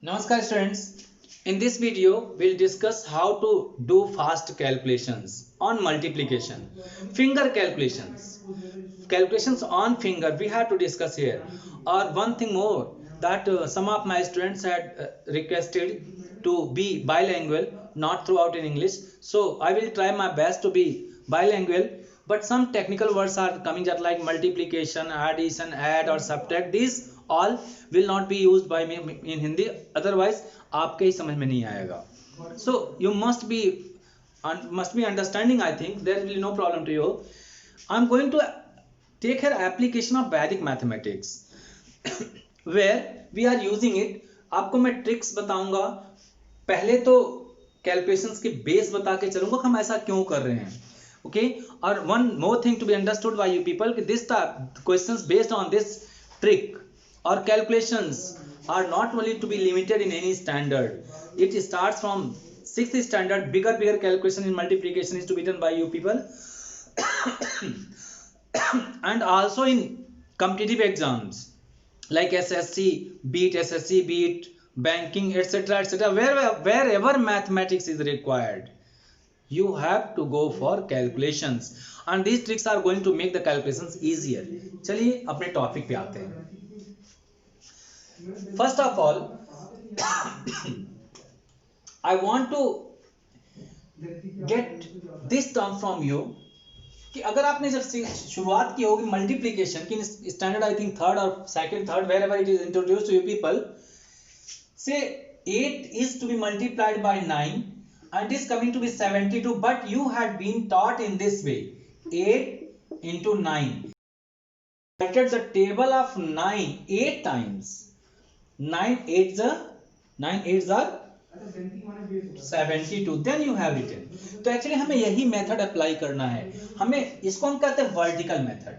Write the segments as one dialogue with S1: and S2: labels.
S1: Namaskar students. In this video, we'll discuss how to do fast calculations on multiplication. Finger calculations. Calculations on finger we have to discuss here. Or one thing more that some of my students had requested to be bilingual, not throughout in English. So I will try my best to be bilingual. But some technical words are coming just like multiplication, addition, add or subtract. These all will not be used by me in Hindi, otherwise आपके ही समझ में नहीं आएगा. So you must be understanding. I think there will be no problem to you. I'm going to take here application of Vedic mathematics where we are using it. आपको मैं tricks बताऊंगा. पहले तो कैलकुलेशंस के बेस बता के चलूंगा हम ऐसा क्यों कर रहे हैं. Okay, or one more thing to be understood by you people, this type questions based on this trick or calculations are not only to be limited in any standard. It starts from 6th standard. Bigger calculation in multiplication is to be done by you people and also in competitive exams like SSC, BEAT, banking, etc. Wherever mathematics is required, you have to go for calculations and these tricks are going to make the calculations easier. चलिए अपने topic पे आते हैं. First of all, I want to get this term from you कि अगर आपने जब शुरुआत की होगी मल्टीप्लिकेशन की स्टैंडर्ड आई थिंक थर्ड और second third wherever it is introduced to you people, say 8 is to be multiplied by 9 and is coming to be 72, but you had been taught in this way: 8 into 9. Write the table of 9 8 times. 9 8s are 72. Then you have written. तो actually हमें यही method apply करना है. हमें इसको हम कहते हैं vertical method.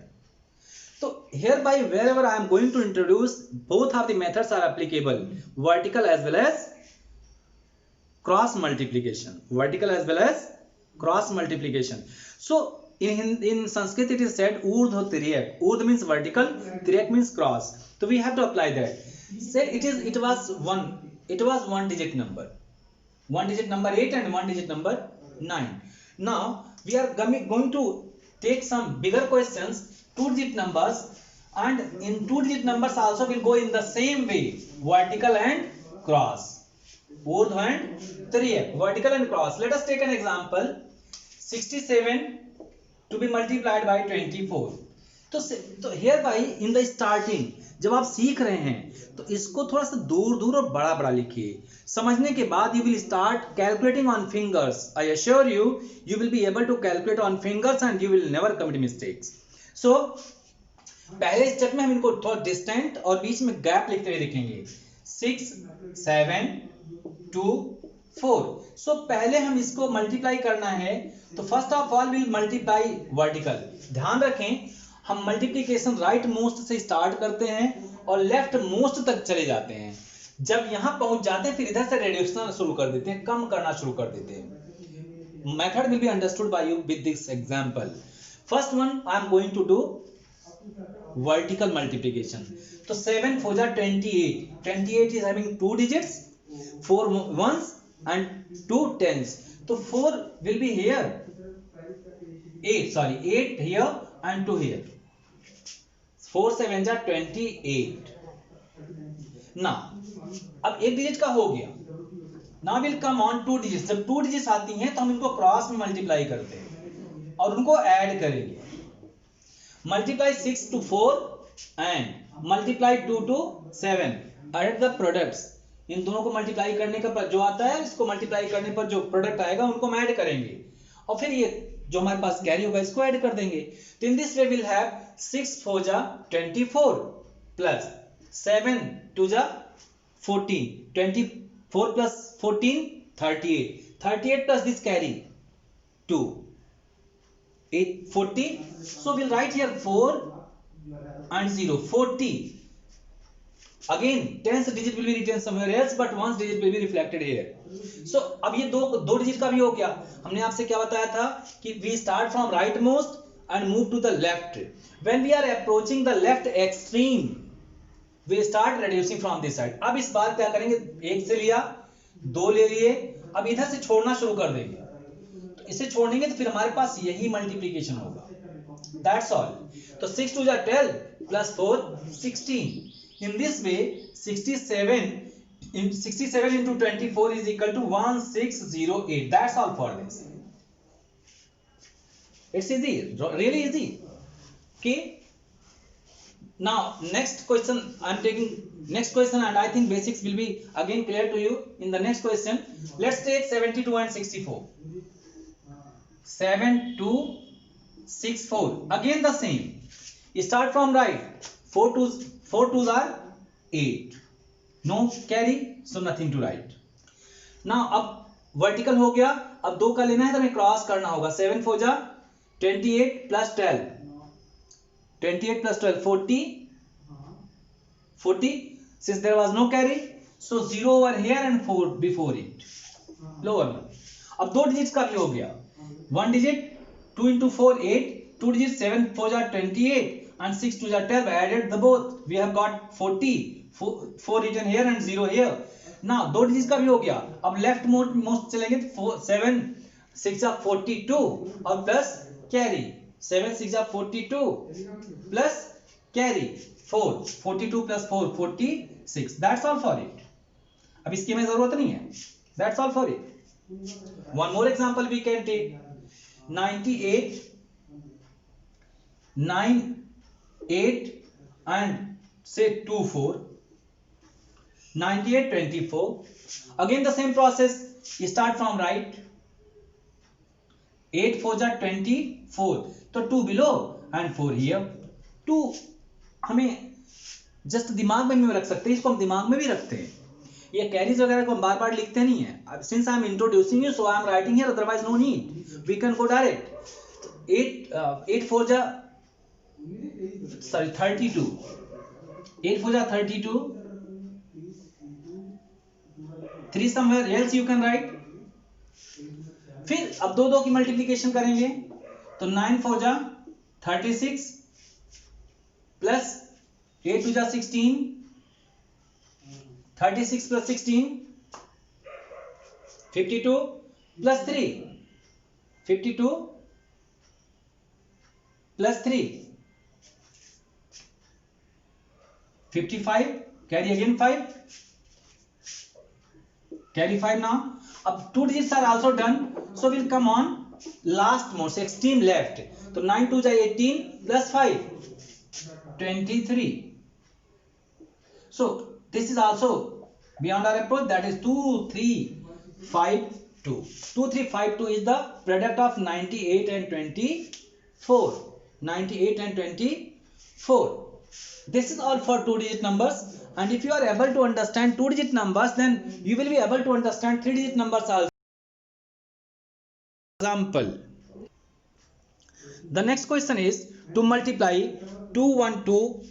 S1: So hereby wherever I am going to introduce, both of the methods are applicable, vertical as well as cross multiplication. So in Sanskrit it is said urdhva tiryak. Urdhva means vertical, tiryak means cross. So we have to apply that. Say it was one digit number. One digit number 8 and one digit number 9. Now we are going to take some bigger questions, two digit numbers, and in two digit numbers also will go in the same way, vertical and cross. Urdhva and tiryak, vertical and cross. Let us take an example. 67 to be multiplied by 24. तो hereby in the starting जब आप सीख रहे हैं तो इसको थोड़ा सा दूर और बड़ा लिखिए. समझने के बाद you will start calculating on fingers. I assure you will be able to calculate on fingers and you will never commit mistakes. So पहले स्टेप में हम इनको थोड़ा डिस्टेंट और बीच में गैप लिखते हुए लिखेंगे. 6 7 2 4. सो पहले हम इसको मल्टीप्लाई करना है तो first of all will multiply vertical. ध्यान रखें हम मल्टीप्लिकेशन राइट मोस्ट से स्टार्ट करते हैं और लेफ्ट मोस्ट तक चले जाते हैं. जब यहां पहुंच जाते हैं फिर इधर से रिड्यूशन शुरू कर देते हैं, कम करना शुरू कर देते हैं. Method will be understood by you with this example. First one I am going to do vertical multiplication. So 7 4 are 28. 28 is having two digits, 4 ones and 2 tens. So 4 will be here. 8 here and 2 here. 4 7s are 28. Now अब एक digit का हो गया. Now will come on two digits. जब 2 digits आती हैं तो हम इनको क्रॉस में मल्टीप्लाई करते हैं और उनको ऐड करेंगे. Multiply 6 to 4 and multiply 2 to 7. Add the products. इन दोनों को मल्टीप्लाई करने का जो आता है इसको मल्टीप्लाई करने पर जो प्रोडक्ट आएगा उनको हम ऐड करेंगे और फिर ये जो हमारे पास कैरी होगा इसको ऐड कर देंगे. तो in this way will have 6 4 जा 24 प्लस 7 2 जा 14. 24 plus 14 38 plus this carry 2 8 40. So we'll write here 4 and 0 40. Again tens digit will be written somewhere else but ones digit will be reflected here. So अब ये दो digit का भी हो गया. हमने आपसे क्या बताया था कि we start from right most and move to the left. When we are approaching the left extreme we start reducing from this side. अब इस बार क्या करेंगे, एक से लिया, दो ले लिए, अब इधर से छोड़ना शुरू कर देंगे, तो इसे छोड़ेंगे तो फिर हमारे पास यही मल्टीप्लीकेशन होगा, दैट्स ऑल। तो 6 2 12 plus 4 16। In this way 67 into 24 is equal to 1608। That's all for this. It's easy, really easy. Okay, now next question I'm taking next question, and I think basics will be again clear to you in the next question. Let's take 72 and 64. 7 2 6 4, again the same, start from right, 4 twos are 8, no carry, so nothing to write. Now अब vertical हो गया, अब दो का लेना है तो हमें क्रॉस करना होगा। 7 4 जा 28 plus 12, 28 plus 12 40, since there was no carry, so 0 over here and 4 before it, lower one। अब दो डिजिट्स का भी हो गया, one digit 2 into 4 8, 2 digits 7 4 are 28 and 6 2 are 12, added the both, we have got 40, 4 written here and 0 here। now दो digits का भी हो गया, अब लेफ्ट मोस्ट चलेंगे तो 7 6 are 42 और plus carry, 7 6 are 42 plus carry 4, 42 plus 4 46, that's all for it। अब इसकी हमें जरूरत नहीं है, that's all for it। one more example we can take, 98 9 8 and say 2 4, 98 24, again the same process, start from right, 8 4 are 24, तो 2 below and 4 here। 2 हमें just दिमाग में भी रख सकते हैं, इसको हम दिमाग में भी रखते हैं, ये कैरीज वगैरह को हम बार बार लिखते नहीं है। Since I am introducing you, so I am writing here, otherwise no need, we can go direct. 8 4 जा 32, 8 4 जा 32, 3 somewhere else you can write। फिर अब दो दो की मल्टीप्लीकेशन करेंगे तो 9 4 जा 36 प्लस 8 2 जा 16, 36 plus 16 52 plus 3, 52 plus 3 55, carry again 5, carry 5 now। अब 2 digits are also done, so we'll come on last most extreme left, तो 9 2 जा 18 plus 5 23, so this is also beyond our approach, that is 2 3 5 2, 2 3 5 2 is the product of 98 and 24, 98 and 24। this is all for 2 digit numbers, and if you are able to understand 2 digit numbers, then you will be able to understand 3 digit numbers also। Example, the next question is to multiply 212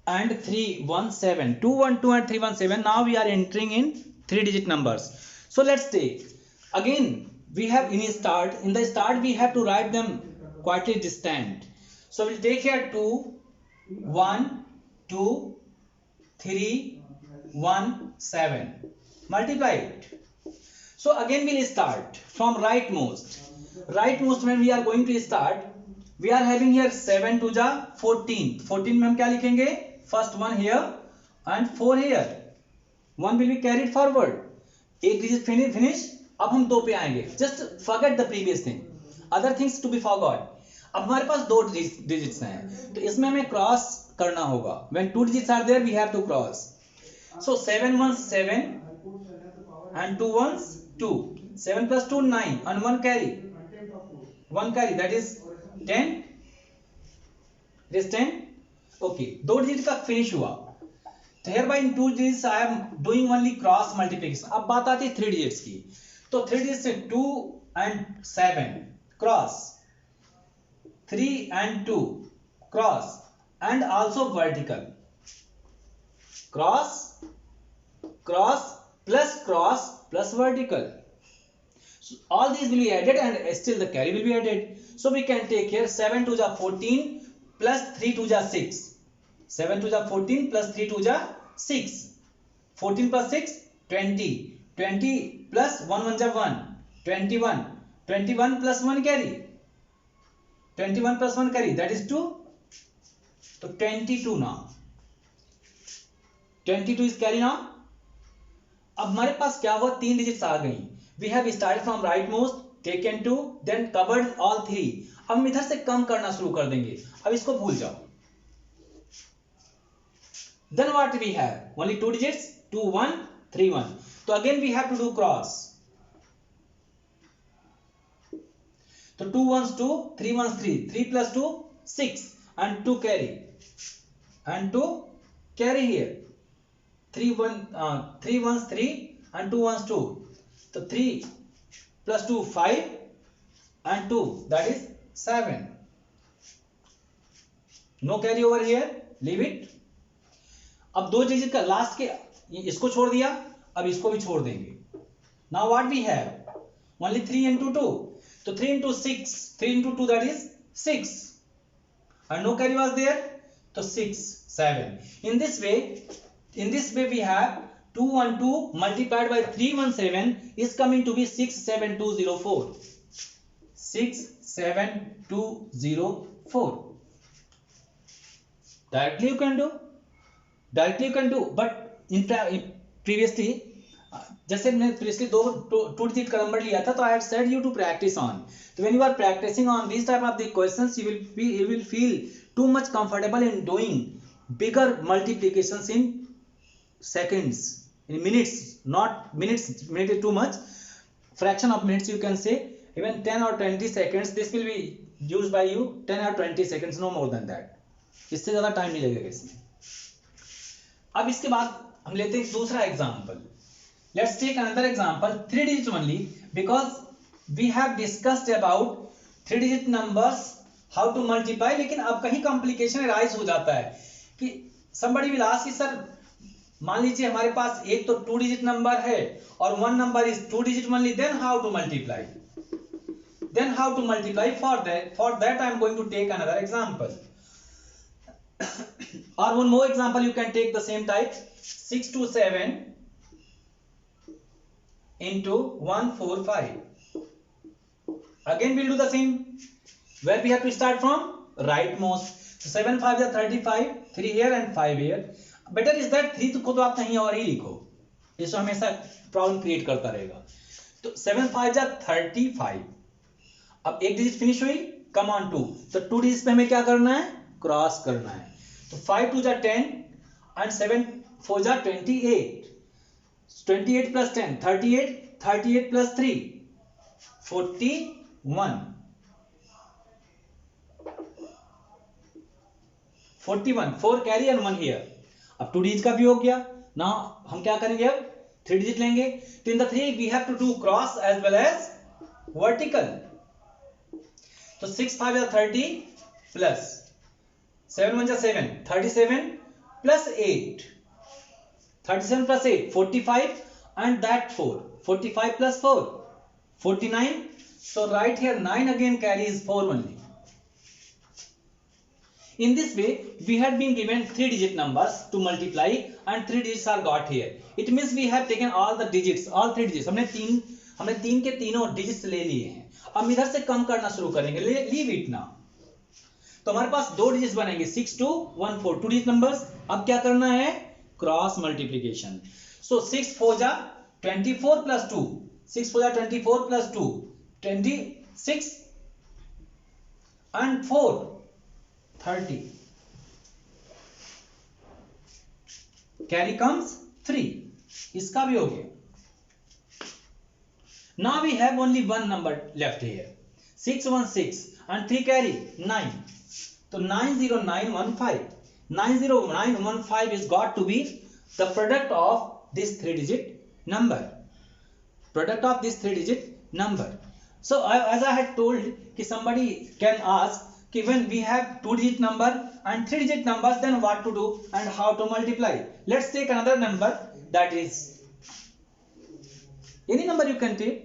S1: and 317, 212 and 317, now we are entering in 3 digit numbers। so let's take, again we have in the start we have to write them quietly distant, so we'll take here 2 1 2 3 1 7, multiply it। so again we'll start from rightmost when we are going to start, we are having here 7 2 जा 14, 14 में हम क्या लिखेंगे, first 1 here and 4 here, 1 will be carried forward, एक digit finish। अब हम 2 पे आएंगे, just forget the previous thing, other things to be forgot। अब हमारे पास 2 digits हैं, तो इसमें हमें क्रॉस करना होगा, when 2 digits are there we have to cross, so 7 1 7 and 2 1 2, 7 plus 2 9 and 1 carry, that is 10, it is 10। okay, 2 digit का finish हुआ, तो hereby in 2 digits I am doing only cross multiplication। अब बात आती है 3 digits की, तो 3 digits से 2 and 7 cross, 3 and 2 cross, and also vertical, cross plus vertical, so all these will be added and still the carry will be added। so we can take here 7 2 ja 14 plus 3 2 ja 6, 7 2 ja 14 plus 3 2 ja 6, 14 plus 6 20, 20 plus 1 1 जा 1, 21, 21 plus 1 carry, 21 plus 1 carry, that is 2. तो 22 now, 22 is carry now. अब हमारे पास क्या हुआ, 3 digits आ गई. We have started from rightmost, taken 2, then covered all 3. अब हम इधर से कम करना शुरू कर देंगे. अब इसको भूल जाओ. Then what we have, only 2 digits, 2 1 3 1. तो again we have to do cross. तो 2 1s 2, 3 1s 3, 3 plus 2 6 and 2 carry, and 2 carry here. 3 1s 3 and 2 1s 2. So 3 plus 2 5 and 2, that is 7. No carry over here, leave it. अब 2 digit का last के इसको छोड़ दिया, अब इसको भी छोड़ देंगे. Now what we have, only 3 into 2. तो 3 into 6, 3 into 2, that is 6, and no carry was there, so 6 7. In this way we have 212 multiplied by 317 is coming to be 67204. 67204. Directly you can do, but in previously, जैसे मैंने previously two digit का number लिया था, तो I had said you to practice on. तो when you are practicing on this type of the questions, you will feel too much comfortable in doing bigger multiplications in seconds, in minutes, not minutes, minute is too much, fraction of minutes you can say, even 10 or 20 seconds, this will be used by you, 10 or 20 seconds, no more than that. इससे ज़्यादा time नहीं लगेगा इसमें. अब इसके बाद हम लेते हैं दूसरा example. Let's take another example, 3 digit only, because we have discussed about 3 digit numbers, how to multiply. लेकिन अब कहीं complication arise हो जाता है कि somebody will ask कि सर मान लीजिए हमारे पास एक तो 2 digit number है और 1 number is 2 digit only, then how to multiply? For that I am going to take another example. Or one more example you can take the same type, 627 into 145. Again we'll do the same, where we have to start from rightmost. So 7 5 is 35, 3 here and 5 here. Better is that 3 को तो आप कहीं और ही लिखो, इससे हमेशा problem create करता रहेगा. तो 7 5 is 35. अब एक डिजिट फिनिश हुई, कम ऑन 2. तो 2 डिजिट पे हमें क्या करना है, क्रॉस करना है. तो 5 2 is 10 and 7 4 is 28. 28 plus 10 38, 38 plus 3 41, 4 carry and 1 here. अब 2 डिजिट का भी हो गया. नाउ हम क्या करेंगे, अब 3 डिजिट लेंगे. तो in the 3 we have to do cross as well as vertical. तो 6 5 is 30 plus 7 1 is 7, 37 plus 8, 37 plus 8 45, and that 4, 45 plus 4 49. So right here 9 again carries 4 only. In this way we had been given 3 digit numbers to multiply and 3 digits are got here. It means we have taken all the digits, all 3 digits. हमने तीन के तीनों digits ले लिए हैं. अब इधर से कम करना शुरू करेंगे. Leave it now. तो हमारे पास 2 डिजिट्स बनेंगे, 6 2 1 4, 2 डिजिट नंबर्स. अब क्या करना है, क्रॉस मल्टीप्लीकेशन. सो 6 4 जा 24 plus 2, 6 4 जा 24 plus 2 26 and 4 30. Carry comes 3. इसका भी हो गया. Now we have only one number left here, 616 and 3 carry 9. So 90915. 90915 is got to be the product of this 3 digit number. So as I had told कि somebody can ask कि when we have 2 digit number and 3 digit numbers, then what to do and how to multiply. Let's take another number, that is any number you can take.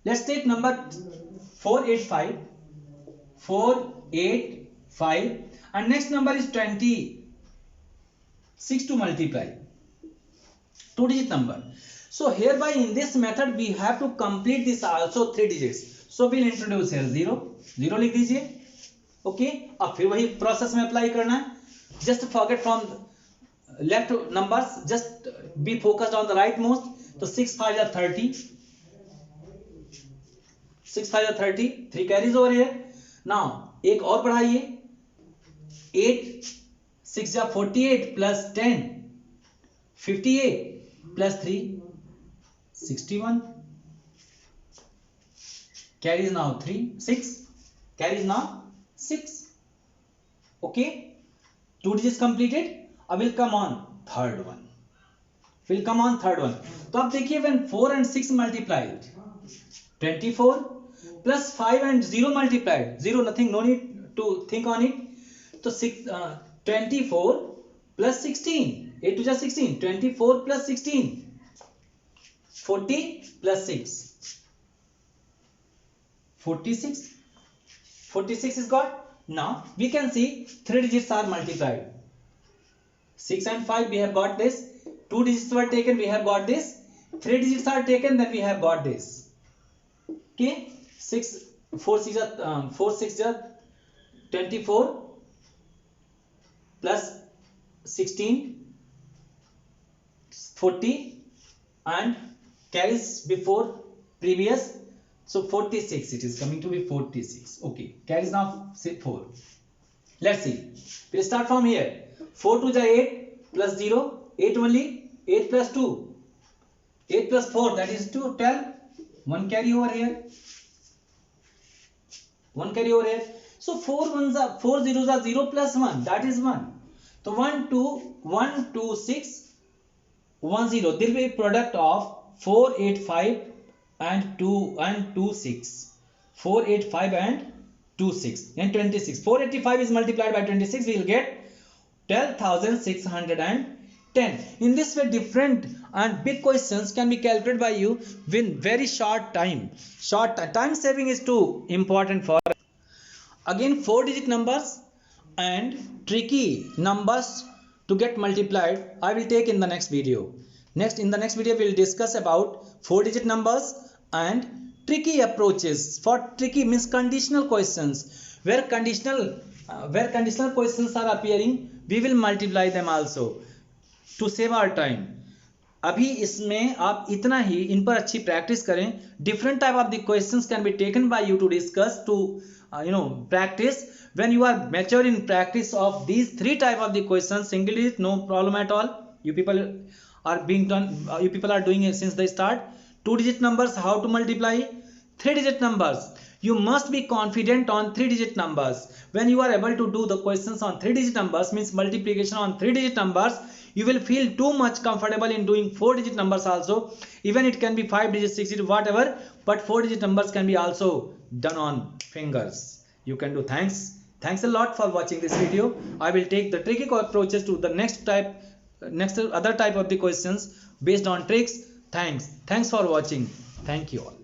S1: Let's take number 485 and next number is 26 to multiply. 2-digit number. So hereby in this method we have to complete this also 3 digits. So we'll introduce here 0 0 लिख दीजिए. Okay, अब फिर वही process में apply करना है. Just forget from left numbers, just be focused on the right most. तो 6 5 are 30, 6 5 are 30, 3 carries over here. Now एक और बढ़ाइए, 8 6 are 48 plus 10 58 plus 3 61. Carries now 3 6, carries now 6. Okay, 2 digits completed. I will come on third one. Will come on third one. तो आप देखिए when 4 and 6 multiplied, 24 plus 5 and 0 multiplied, 0 nothing, no need to think on it. तो 24 plus 16, 8 to just 16, 24 plus 16, 40 plus 6, 46. 46 is got. Now we can see 3 digits are multiplied. 6 and 5 we have got this. 2 digits were taken, we have got this. 3 digits are taken, then we have got this. Okay, 4 6 are 24 plus 16 40 and carries before previous. So 46, it is coming to be 46. Okay, carries now 4. Let's see. We'll start from here. 4 to the 8 plus 0, 8 only. 8 plus 2, 8 plus 4, that is 2, 12. 1 carry over here. 1 carry over here. So 4 zeros are 0 plus 1, that is 1. So 1 2 6 1 0. There will be a product of 4 8 5 and 2 6. 4 8 5 and 2 6 and 26. 485 is multiplied by 26, we will get 12,610. In this way different and big questions can be calculated by you within very short time. Time saving is too important for. Again 4 digit numbers and tricky numbers to get multiplied I will take in the next video. In the next video we will discuss about 4 digit numbers and tricky approaches for tricky means conditional questions, where conditional questions are appearing, we will multiply them also to save our time. अभी इसमें आप इतना ही इन पर अच्छी practice करें. Different type of the questions can be taken by you to discuss, to practice. When you are mature in practice of these 3 type of the questions, single digit, no problem at all. You people are doing it since the start. 2 digit numbers, how to multiply. 3 digit numbers, you must be confident on 3 digit numbers. When you are able to do the questions on 3 digit numbers, means multiplication on 3 digit numbers, you will feel too much comfortable in doing 4 digit numbers also. Even it can be 5 digits, 6 digits, whatever, but 4 digit numbers can be also done on fingers. You can do. Thanks a lot for watching this video. I will take the tricky approaches to the other type of the questions based on tricks. Thanks for watching. Thank you all.